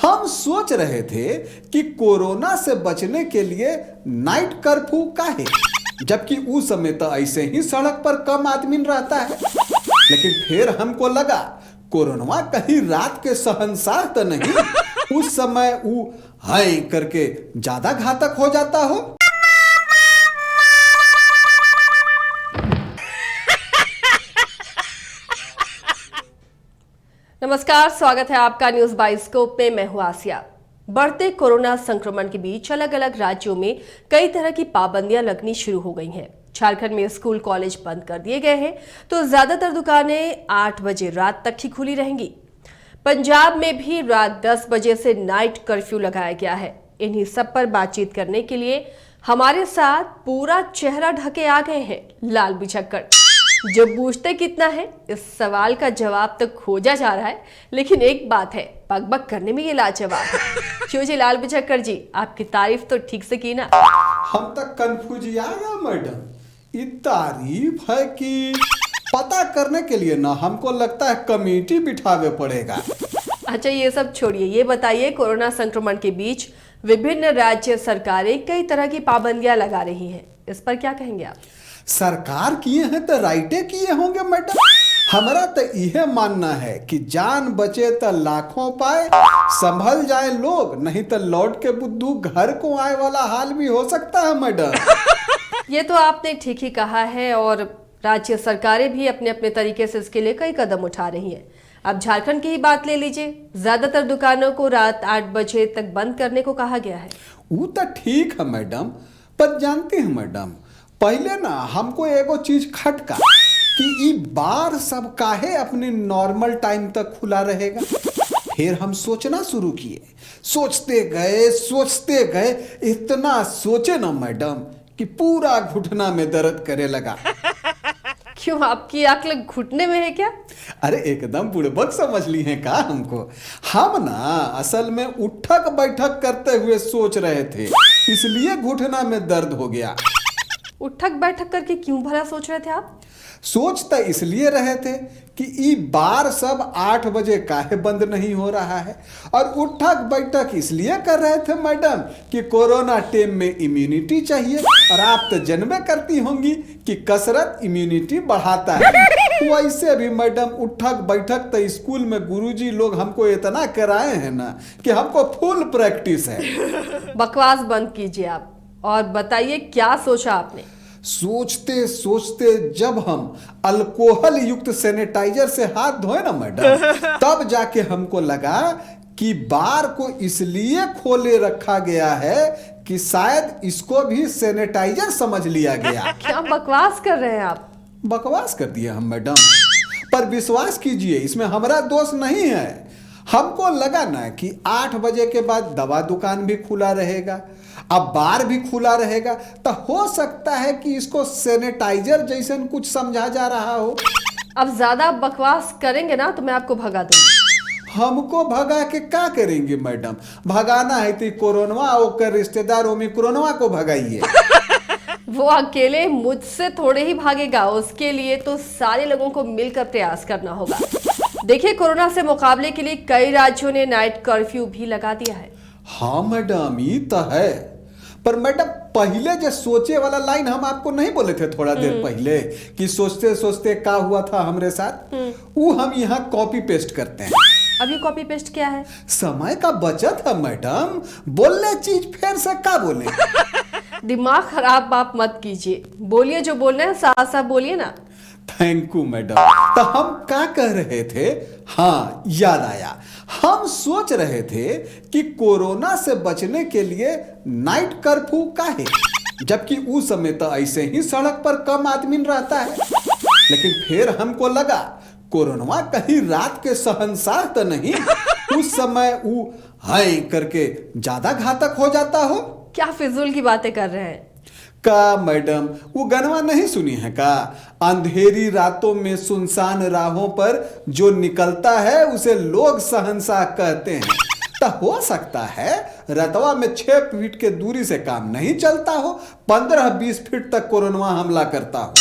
हम सोच रहे थे कि कोरोना से बचने के लिए नाइट कर्फ्यू काहे, जबकि उस समय तो ऐसे ही सड़क पर कम आदमी रहता है। लेकिन फिर हमको लगा कोरोना कहीं रात के शहंशाह तो नहीं, उस समय वो हाय करके ज्यादा घातक हो जाता हो। नमस्कार, स्वागत है आपका न्यूज बाइस्कोप में। मैं हूं आसिया। बढ़ते कोरोना संक्रमण के बीच अलग अलग राज्यों में कई तरह की पाबंदियां लगनी शुरू हो गई हैं। झारखंड में स्कूल कॉलेज बंद कर दिए गए हैं, तो ज्यादातर दुकानें 8 बजे रात तक ही खुली रहेंगी। पंजाब में भी रात 10 बजे से नाइट कर्फ्यू लगाया गया है। इन्हीं सब पर बातचीत करने के लिए हमारे साथ पूरा चेहरा ढके आ गए हैं लाल बिछक्कर। जो पूछते कितना है, इस सवाल का जवाब तो खोजा जा रहा है, लेकिन एक बात है, बकबक करने में ये लाजवाब है। क्यों जी लाल बिछक्कर जी, आपकी तारीफ तो ठीक से की ना। हम तक कंफ्यूज आ गया मैडम, ये तारीफ है कि पता करने के लिए ना हमको लगता है कमेटी बिठावे पड़ेगा। अच्छा ये सब छोड़िए, ये बताइए कोरोना संक्रमण के बीच विभिन्न राज्य सरकारें कई तरह की पाबंदियां लगा रही हैं, इस पर क्या कहेंगे आप? सरकार किए हैं तो राइटे किए होंगे मैडम। हमारा तो यह मानना है कि जान बचे तो लाखों पाए, संभल जाए लोग, नहीं तो लौट के बुद्धू घर को आए वाला हाल भी हो सकता है मैडम। ये तो आपने ठीक ही कहा है, और राज्य सरकारें भी अपने अपने तरीके से इसके लिए कई कदम उठा रही हैं। अब झारखंड की ही बात ले लीजिए, ज्यादातर दुकानों को रात 8 बजे तक बंद करने को कहा गया है। वो तो ठीक है मैडम, पर जानते हैं मैडम, पहले ना हमको एगो चीज खटका कि ये बार सब काहे अपने नॉर्मल टाइम तक खुला रहेगा। फिर हम सोचना शुरू किए, सोचते गए, इतना सोचे ना मैडम कि पूरा घुटना में दर्द करे लगा। क्यों, आपकी अक्ल घुटने में है क्या? अरे एकदम बुड़बक समझ ली है का हमको। हम ना असल में उठक बैठक करते हुए सोच रहे थे, इसलिए घुटना में दर्द हो गया। उठक बैठक करके क्यों भला सोच रहे थे आप? सोचता इसलिए रहे थे कि ये बार सब 8 बजे काहे बंद नहीं हो रहा है, और उठक बैठक इसलिए कर रहे थे मैडम कि कोरोना टाइम में इम्यूनिटी चाहिए, और आप तो जानबे करती होंगी कि कसरत इम्यूनिटी बढ़ाता है। वैसे भी मैडम उठक बैठक तो स्कूल में गुरुजी लोग हमको इतना कराए हैं ना कि हमको फुल प्रैक्टिस है। बकवास बंद कीजिए आप, और बताइए क्या सोचा आपने? सोचते सोचते जब हम अल्कोहल युक्त सैनिटाइजर से हाथ धोए ना मैडम, तब जाके हमको लगा कि बार को इसलिए खोले रखा गया है कि शायद इसको भी सैनिटाइजर समझ लिया गया। क्या बकवास कर रहे हैं आप? बकवास कर दिया हम मैडम, पर विश्वास कीजिए इसमें हमारा दोष नहीं है। हमको लगा ना कि 8 बजे के बाद दवा दुकान भी खुला रहेगा, अब बार भी खुला रहेगा, तो हो सकता है कि इसको सैनिटाइजर जैसन कुछ समझा जा रहा हो। अब ज्यादा बकवास करेंगे ना तो मैं आपको भगा दूंगी। हमको भगा के क्या करेंगे मैडम? भगाना है तो कोरोना और रिश्तेदार ओमिक्रोनवा को भगाइए। वो अकेले मुझसे थोड़े ही भागेगा, उसके लिए तो सारे लोगों को मिलकर प्रयास करना होगा। देखिए, कोरोना से मुकाबले के लिए कई राज्यों ने नाइट कर्फ्यू भी लगा दिया है। हाँ मैडम, ये तो है, पर मैडम पहले जो सोचे वाला लाइन हम आपको नहीं बोले थे थोड़ा देर पहले कि सोचते सोचते क्या हुआ था हमारे साथ, वो हम यहाँ कॉपी पेस्ट करते हैं। अभी कॉपी पेस्ट क्या है? समय का बचत है मैडम, बोलने चीज फिर से क्या बोले। दिमाग खराब आप मत कीजिए, बोलिए जो बोलना है, साफ साफ बोलिए ना। Thank you madam. तो हम क्या कह रहे थे? हाँ याद आया, हम सोच रहे थे कि कोरोना से बचने के लिए नाइट कर्फ्यू काहे, जबकि उस समय तो ऐसे ही सड़क पर कम आदमी रहता है। लेकिन फिर हमको लगा कोरोना कहीं रात के शहंशाह तो नहीं, उस समय वो हाय करके ज्यादा घातक हो जाता हो। क्या फिजूल की बातें कर रहे हैं? का मैडम वो गनवा नहीं सुनी है का? अंधेरी रातों में सुनसान राहों पर जो निकलता है उसे लोग शहंशाह कहते हैं। तो हो सकता है रतवा में 6 फीट के दूरी से काम नहीं चलता हो, 15-20 फीट तक कोरोना हमला करता हो।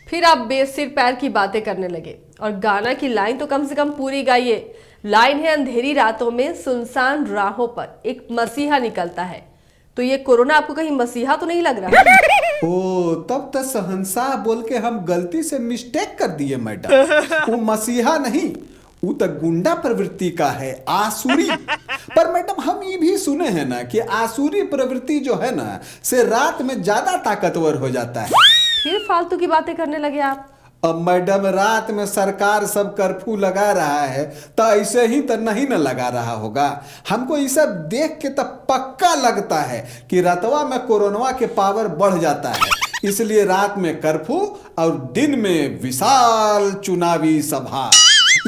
फिर आप बेसिर पैर की बातें करने लगे, और गाना की लाइन तो कम से कम पूरी गाइए। लाइन है अंधेरी रातों में, सुनसान राहों पर एक मसीहा निकलता है। तो ये कोरोना आपको कहीं मसीहा तो नहीं लग रहा? ओ, तब तक शहंशाह बोल के हम गलती से मिस्टेक कर दिए मैडम। वो मसीहा नहीं, वो तो गुंडा प्रवृत्ति का है, आसुरी। पर मैडम हम ये भी सुने हैं ना कि आसुरी प्रवृत्ति जो है ना से रात में ज्यादा ताकतवर हो जाता है। फिर फालतू की बातें करने लगे आप। अब मैडम रात में सरकार सब कर्फ्यू लगा रहा है तो ऐसे ही तो नहीं न लगा रहा होगा। हमको ये सब देख के तो पक्का लगता है कि रातवा में कोरोना के पावर बढ़ जाता है, इसलिए रात में कर्फ्यू और दिन में विशाल चुनावी सभा।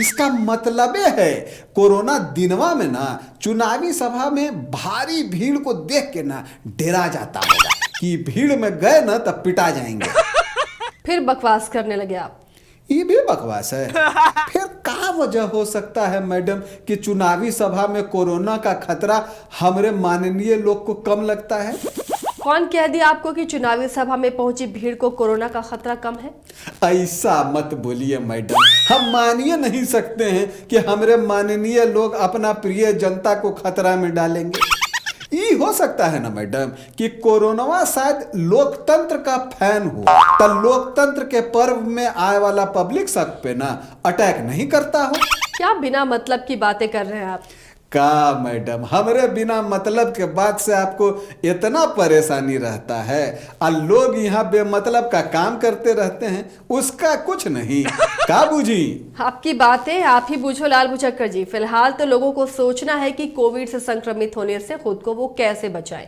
इसका मतलब है कोरोना दिनवा में ना चुनावी सभा में भारी भीड़ को देख के ना डरा जाता होगा कि भीड़ में गए ना तो पिटा जाएंगे। फिर बकवास करने लगे आप। ये भी बकवास है। फिर क्या वजह हो सकता है मैडम कि चुनावी सभा में कोरोना का खतरा हमारे माननीय लोग को कम लगता है? कौन कह दिया आपको कि चुनावी सभा में पहुंची भीड़ को कोरोना का खतरा कम है? ऐसा मत बोलिए मैडम, हम मानिए नहीं सकते हैं कि हमारे माननीय लोग अपना प्रिय जनता को खतरा में डालेंगे। ये हो सकता है ना मैडम कि कोरोना शायद लोकतंत्र का फैन हो, तो लोकतंत्र के पर्व में आए वाला पब्लिक सब पे ना अटैक नहीं करता हो। क्या बिना मतलब की बातें कर रहे हैं आप? का मैडम हमरे बिना मतलब के बात से आपको इतना परेशानी रहता है और लोग यहाँ बेमतलब का काम करते रहते हैं, उसका कुछ नहीं। का बूझी? आपकी बातें आप ही बूझो लाल बुचक्कर जी। फिलहाल तो लोगों को सोचना है कि कोविड से संक्रमित होने से खुद को वो कैसे बचाएं।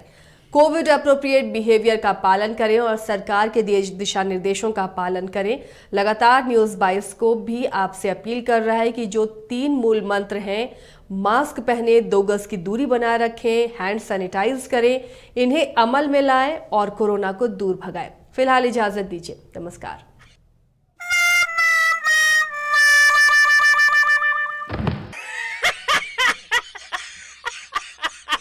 कोविड अप्रोप्रिएट बिहेवियर का पालन करें और सरकार के दिशा निर्देशों का पालन करें। लगातार न्यूज़ बाइस्कोप भी आपसे अपील कर रहा है कि जो 3 मूल मंत्र हैं, मास्क पहने, 2 गज की दूरी बनाए रखें, हैंड सैनिटाइज करें, इन्हें अमल में लाएं और कोरोना को दूर भगाएं। फिलहाल इजाजत दीजिए, नमस्कार।